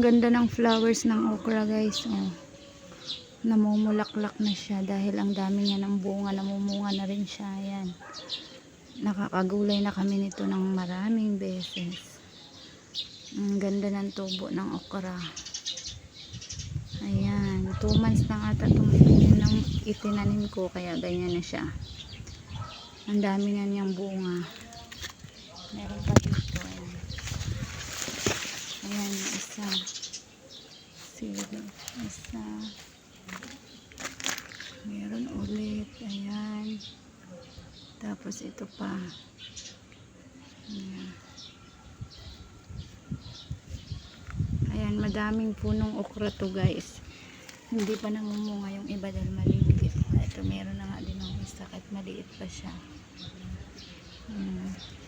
ganda ng flowers ng okra guys. Oh. Namumulaklak na siya dahil ang dami niya ng bunga. Namumunga na rin siya. Ayan. Nakakagulay na kami nito ng maraming beses. Ang ganda ng tubo ng okra. Ayan. 2 months na ata itong itinanim ko. Kaya ganyan na siya. Ang dami na niyang bunga. Meron pa dito. Ayan. Ayan. Isa. Sige. Isa. Meron ulit. Ayan. Tapos ito pa. Ayan. Ayan, madaming punong okra to guys. Hindi pa namumunga yung iba dahil maliliit. Ito meron na nga din ng isa kahit maliit pa siya. Ayan.